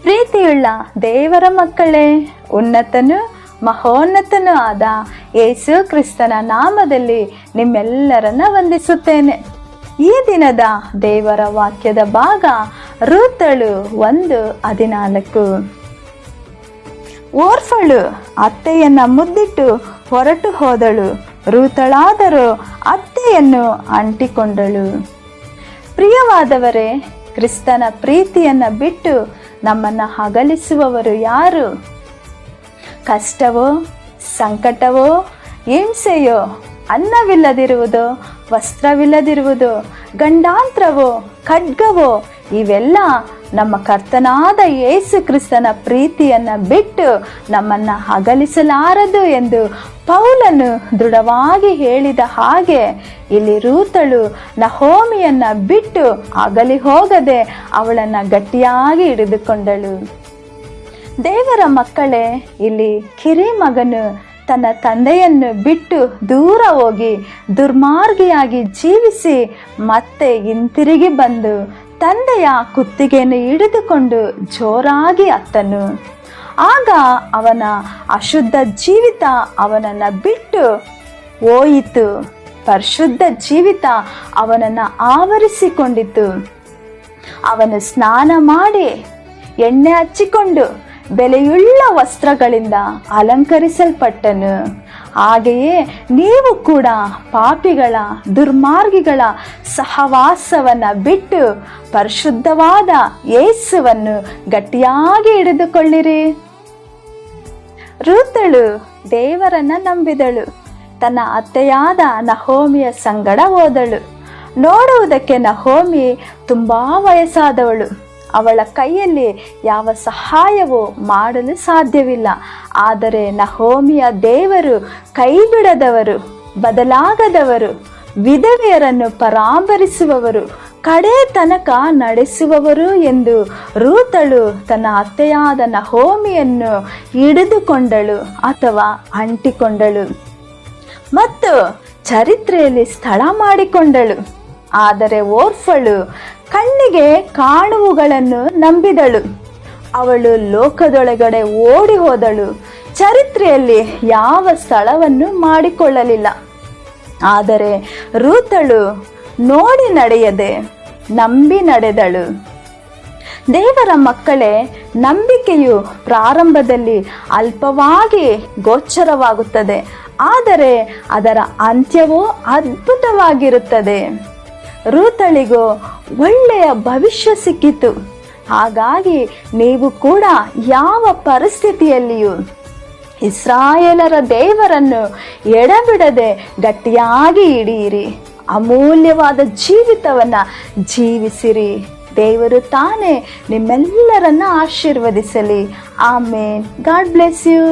ಪ್ರೀತಿಯುಳ್ಳ ದೇವರ ಮಕ್ಕಳೇ, ಉನ್ನತನು ಮಹೋನ್ನತನೂ ಆದ ಯೇಸು ಕ್ರಿಸ್ತನ ನಾಮದಲ್ಲಿ ನಿಮ್ಮೆಲ್ಲರನ್ನ ವಂದಿಸುತ್ತೇನೆ. ಈ ದಿನದ ದೇವರ ವಾಕ್ಯದ ಭಾಗ ರೂತಳು 1:14. ಓರ್ಫಳು ಅತ್ತೆಯನ್ನ ಮುದ್ದಿಟ್ಟು ಹೊರಟು ಹೋದಳು, ರೂತಳಾದರೂ ಅತ್ತೆಯನ್ನು ಅಂಟಿಕೊಂಡಳು. ಪ್ರಿಯವಾದವರೇ, ಕ್ರಿಸ್ತನ ಪ್ರೀತಿಯನ್ನ ಬಿಟ್ಟು ನಮ್ಮನ್ನ ಅಗಲಿಸುವವರು ಯಾರು? ಕಷ್ಟವೋ, ಸಂಕಟವೋ, ಹಿಂಸೆಯೋ, ಅನ್ನವಿಲ್ಲದಿರುವುದೋ, ವಸ್ತ್ರವಿಲ್ಲದಿರುವುದೋ, ಗಂಡಾಂತರವೋ, ಖಡ್ಗವೋ, ಇವೆಲ್ಲ ನಮ್ಮ ಕರ್ತನಾದ ಯೇಸು ಕ್ರಿಸ್ತನ ಪ್ರೀತಿಯನ್ನ ಬಿಟ್ಟು ನಮ್ಮನ್ನ ಅಗಲಿಸಲಾರದು ಎಂದು ಪೌಲನು ದೃಢವಾಗಿ ಹೇಳಿದ ಹಾಗೆ ಇಲ್ಲಿ ರೂತಳು ನಹೋಮಿಯನ್ನ ಬಿಟ್ಟು ಅಗಲಿ ಹೋಗದೆ ಅವಳನ್ನ ಗಟ್ಟಿಯಾಗಿ ಹಿಡಿದುಕೊಂಡಳು. ದೇವರ ಮಕ್ಕಳೇ, ಇಲ್ಲಿ ಕಿರಿ ಮಗನು ತನ್ನ ತಂದೆಯನ್ನು ಬಿಟ್ಟು ದೂರ ಹೋಗಿ ದುರ್ಮಾರ್ಗಿಯಾಗಿ ಜೀವಿಸಿ ಮತ್ತೆ ಹಿಂತಿರುಗಿ ಬಂದು ತಂದೆಯ ಕುತ್ತಿಗೆಯನ್ನು ಹಿಡಿದುಕೊಂಡು ಜೋರಾಗಿ ಅತ್ತನು. ಆಗ ಅವನ ಅಶುದ್ಧ ಜೀವಿತ ಅವನನ್ನು ಬಿಟ್ಟು ಹೋಯಿತು. ಪರಿಶುದ್ಧ ಜೀವಿತ ಅವನನ್ನು ಆವರಿಸಿಕೊಂಡಿತು. ಅವನು ಸ್ನಾನ ಮಾಡಿ ಎಣ್ಣೆ ಹಚ್ಚಿಕೊಂಡು ಬೆಲೆಯುಳ್ಳ ವಸ್ತ್ರಗಳಿಂದ ಅಲಂಕರಿಸಲ್ಪಟ್ಟನು. ಹಾಗೆಯೇ ನೀವು ಕೂಡ ಪಾಪಿಗಳ ದುರ್ಮಾರ್ಗಿಗಳ ಸಹವಾಸವನ್ನ ಬಿಟ್ಟು ಪರಿಶುದ್ಧವಾದ ಯೇಸುವನ್ನು ಗಟ್ಟಿಯಾಗಿ ಹಿಡಿದುಕೊಳ್ಳಿರಿ. ರೂತಳು ದೇವರನ್ನ ನಂಬಿದಳು. ತನ್ನ ಅತ್ತೆಯಾದ ನಹೋಮಿಯ ಸಂಗಡ ಹೋದಳು. ನೋಡುವುದಕ್ಕೆ ನಹೋಮಿ ತುಂಬಾ ವಯಸ್ಸಾದವಳು. ಅವಳ ಕೈಯಲ್ಲಿ ಯಾವ ಸಹಾಯವೂ ಮಾಡಲು ಸಾಧ್ಯವಿಲ್ಲ. ಆದರೆ ನಹೋಮಿಯ ದೇವರು ಕೈ ಬಿಡದವರು, ಬದಲಾಗದವರು, ವಿಧವೆಯರನ್ನು ಪರಾಂಬರಿಸುವವರು, ಕಡೆ ತನಕ ನಡೆಸುವವರು ಎಂದು ರೂತಳು ತನ್ನ ಅತ್ತೆಯಾದ ನಹೋಮಿಯನ್ನು ಹಿಡಿದುಕೊಂಡಳು ಅಥವಾ ಅಂಟಿಕೊಂಡಳು ಮತ್ತು ಚರಿತ್ರೆಯಲ್ಲಿ ಸ್ಥಳ ಮಾಡಿಕೊಂಡಳು. ಆದರೆ ಓರ್ಫಳು ಕಣ್ಣಿಗೆ ಕಾಣುವುಗಳನ್ನು ನಂಬಿದಳು. ಅವಳು ಲೋಕದೊಳಗಡೆ ಓಡಿ ಹೋದಳು. ಚರಿತ್ರೆಯಲ್ಲಿ ಯಾವ ಸ್ಥಳವನ್ನು ಮಾಡಿಕೊಳ್ಳಲಿಲ್ಲ. ಆದರೆ ರೂತಳು ನೋಡಿ ನಡೆಯದೆ ನಂಬಿ ನಡೆದಳು. ದೇವರ ಮಕ್ಕಳೇ, ನಂಬಿಕೆಯು ಪ್ರಾರಂಭದಲ್ಲಿ ಅಲ್ಪವಾಗಿ ಗೋಚರವಾಗುತ್ತದೆ, ಆದರೆ ಅದರ ಅಂತ್ಯವೂ ಅದ್ಭುತವಾಗಿರುತ್ತದೆ. ರೂತಳಿಗೂ ಒಳ್ಳೆಯ ಭವಿಷ್ಯ ಸಿಕ್ಕಿತು. ಹಾಗಾಗಿ ನೀವು ಕೂಡ ಯಾವ ಪರಿಸ್ಥಿತಿಯಲ್ಲಿಯೂ ಇಸ್ರಾಯೇಲರ ದೇವರನ್ನು ಎಡಬಿಡದೆ ಗಟ್ಟಿಯಾಗಿ ಹಿಡಿಯಿರಿ. ಅಮೂಲ್ಯವಾದ ಜೀವಿತವನ್ನ ಜೀವಿಸಿರಿ. ದೇವರು ತಾನೇ ನಿಮ್ಮೆಲ್ಲರನ್ನ ಆಶೀರ್ವದಿಸಲಿ. ಆಮೇನ್. God bless you.